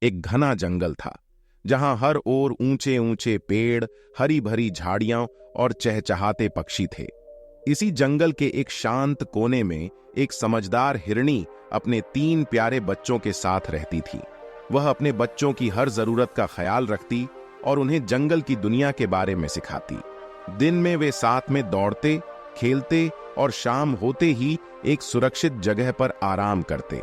एक घना जंगल था जहां हर ओर ऊंचे ऊंचे पेड़, हरी भरी झाड़ियां और चहचहाते पक्षी थे। इसी जंगल के एक शांत कोने में एक समझदार हिरनी अपने 3 प्यारे बच्चों के साथ रहती थी। वह अपने बच्चों की हर जरूरत का ख्याल रखती और उन्हें जंगल की दुनिया के बारे में सिखाती। दिन में वे साथ में दौड़ते, खेलते और शाम होते ही एक सुरक्षित जगह पर आराम करते।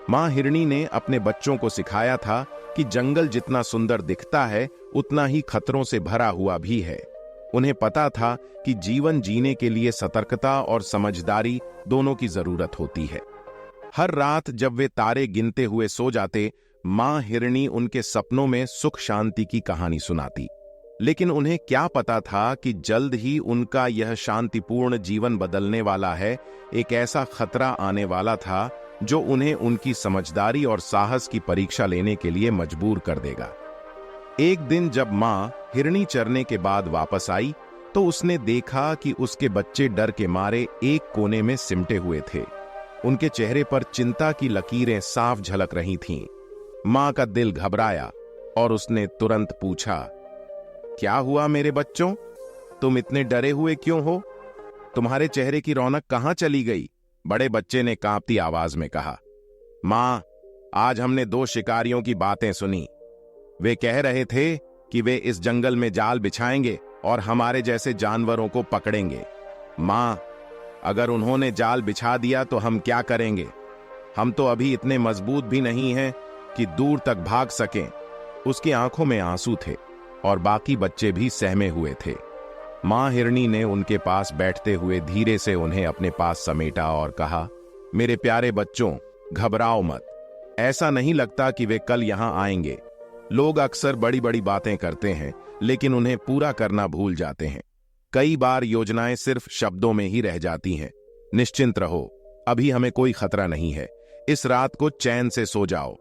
मां हिरनी ने अपने बच्चों को सिखाया था कि जंगल जितना सुंदर दिखता है उतना ही खतरों से भरा हुआ भी है। उन्हें पता था कि जीवन जीने के लिए सतर्कता और समझदारी दोनों की जरूरत होती है। हर रात जब वे तारे गिनते हुए सो जाते, मां हिरनी उनके सपनों में सुख शांति की कहानी सुनाती। लेकिन उन्हें क्या पता था कि जल्द ही उनका यह शांतिपूर्ण जीवन बदलने वाला है। एक ऐसा खतरा आने वाला था जो उन्हें उनकी समझदारी और साहस की परीक्षा लेने के लिए मजबूर कर देगा। एक दिन जब मां हिरनी चरने के बाद वापस आई तो उसने देखा कि उसके बच्चे डर के मारे एक कोने में सिमटे हुए थे। उनके चेहरे पर चिंता की लकीरें साफ झलक रही थीं। मां का दिल घबराया और उसने तुरंत पूछा, क्या हुआ मेरे बच्चों? तुम इतने डरे हुए क्यों हो? तुम्हारे चेहरे की रौनक कहां चली गई? बड़े बच्चे ने कांपती आवाज में कहा। मां, आज हमने 2 शिकारियों की बातें सुनी। वे कह रहे थे कि वे इस जंगल में जाल बिछाएंगे और हमारे जैसे जानवरों को पकड़ेंगे। मां, अगर उन्होंने जाल बिछा दिया तो हम क्या करेंगे? हम तो अभी इतने मजबूत भी नहीं हैं कि दूर तक भाग सकें। उसकी आंखों में आंसू थे और बाकी बच्चे भी सहमे हुए थे। मां हिरनी ने उनके पास बैठते हुए धीरे से उन्हें अपने पास समेटा और कहा, मेरे प्यारे बच्चों, घबराओ मत। ऐसा नहीं लगता कि वे कल यहां आएंगे। लोग अक्सर बड़ी बड़ी बातें करते हैं लेकिन उन्हें पूरा करना भूल जाते हैं। कई बार योजनाएं सिर्फ शब्दों में ही रह जाती हैं। निश्चिंत रहो, अभी हमें कोई खतरा नहीं है। इस रात को चैन से सो जाओ।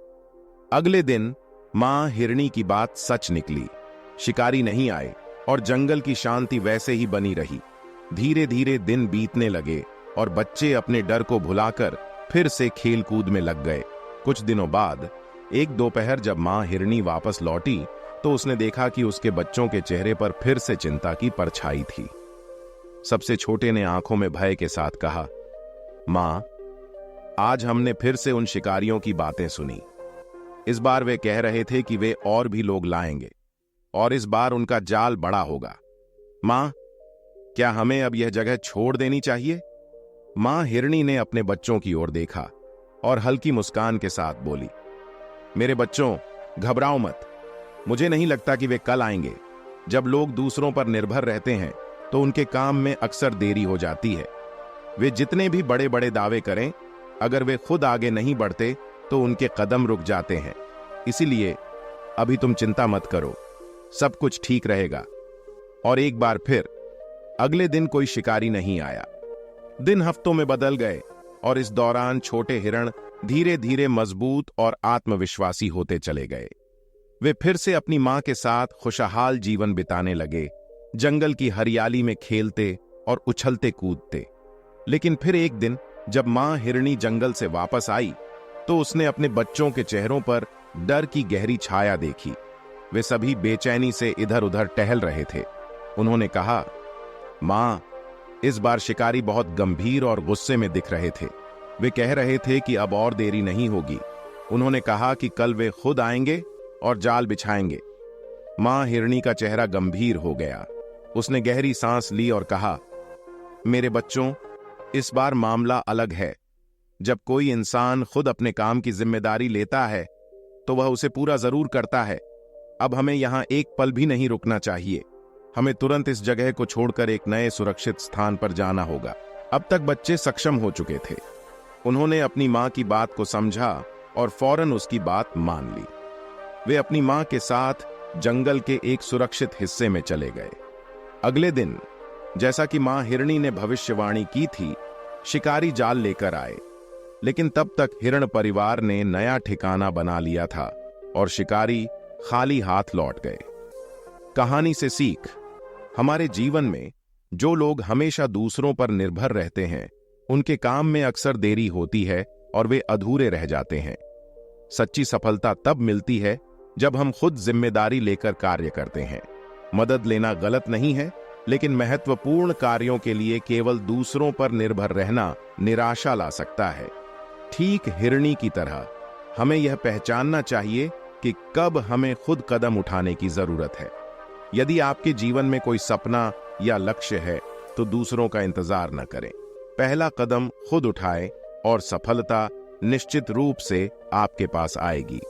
अगले दिन मां हिरनी की बात सच निकली। शिकारी नहीं आए और जंगल की शांति वैसे ही बनी रही। धीरे धीरे दिन बीतने लगे और बच्चे अपने डर को भुलाकर फिर से खेल कूद में लग गए। कुछ दिनों बाद एक दोपहर जब मां हिरनी वापस लौटी तो उसने देखा कि उसके बच्चों के चेहरे पर फिर से चिंता की परछाई थी। सबसे छोटे ने आंखों में भय के साथ कहा, मां, आज हमने फिर से उन शिकारियों की बातें सुनी। इस बार वे कह रहे थे कि वे और भी लोग लाएंगे और इस बार उनका जाल बड़ा होगा। मां, क्या हमें अब यह जगह छोड़ देनी चाहिए? मां हिरनी ने अपने बच्चों की ओर देखा और हल्की मुस्कान के साथ बोली, मेरे बच्चों, घबराओ मत। मुझे नहीं लगता कि वे कल आएंगे। जब लोग दूसरों पर निर्भर रहते हैं तो उनके काम में अक्सर देरी हो जाती है। वे जितने भी बड़े बड़े दावे करें, अगर वे खुद आगे नहीं बढ़ते तो उनके कदम रुक जाते हैं। इसीलिए अभी तुम चिंता मत करो, सब कुछ ठीक रहेगा। और एक बार फिर अगले दिन कोई शिकारी नहीं आया। दिन हफ्तों में बदल गए और इस दौरान छोटे हिरण धीरे धीरे मजबूत और आत्मविश्वासी होते चले गए। वे फिर से अपनी मां के साथ खुशहाल जीवन बिताने लगे, जंगल की हरियाली में खेलते और उछलते कूदते। लेकिन फिर एक दिन जब मां हिरनी जंगल से वापस आई तो उसने अपने बच्चों के चेहरों पर डर की गहरी छाया देखी। वे सभी बेचैनी से इधर उधर टहल रहे थे। उन्होंने कहा, मां, इस बार शिकारी बहुत गंभीर और गुस्से में दिख रहे थे। वे कह रहे थे कि अब और देरी नहीं होगी। उन्होंने कहा कि कल वे खुद आएंगे और जाल बिछाएंगे। मां हिरनी का चेहरा गंभीर हो गया। उसने गहरी सांस ली और कहा, मेरे बच्चों, इस बार मामला अलग है। जब कोई इंसान खुद अपने काम की जिम्मेदारी लेता है तो वह उसे पूरा जरूर करता है। अब हमें यहां एक पल भी नहीं रुकना चाहिए। हमें तुरंत इस जगह को छोड़कर एक नए सुरक्षित स्थान पर जाना होगा। अब तक बच्चे सक्षम हो चुके थे। उन्होंने अपनी मां की बात को समझा और फौरन उसकी बात मान ली। वे अपनी मां के साथ जंगल के एक सुरक्षित हिस्से में चले गए। अगले दिन, जैसा कि मां हिरनी ने भविष्यवाणी की थी, शिकारी जाल लेकर आए। लेकिन तब तक हिरण परिवार ने नया ठिकाना बना लिया था और शिकारी खाली हाथ लौट गए। कहानी से सीख, हमारे जीवन में जो लोग हमेशा दूसरों पर निर्भर रहते हैं, उनके काम में अक्सर देरी होती है और वे अधूरे रह जाते हैं। सच्ची सफलता तब मिलती है जब हम खुद जिम्मेदारी लेकर कार्य करते हैं। मदद लेना गलत नहीं है, लेकिन महत्वपूर्ण कार्यों के लिए केवल दूसरों पर निर्भर रहना निराशा ला सकता है। ठीक हिरणी की तरह हमें यह पहचानना चाहिए कि कब हमें खुद कदम उठाने की जरूरत है। यदि आपके जीवन में कोई सपना या लक्ष्य है तो दूसरों का इंतजार न करें। पहला कदम खुद उठाएं और सफलता निश्चित रूप से आपके पास आएगी।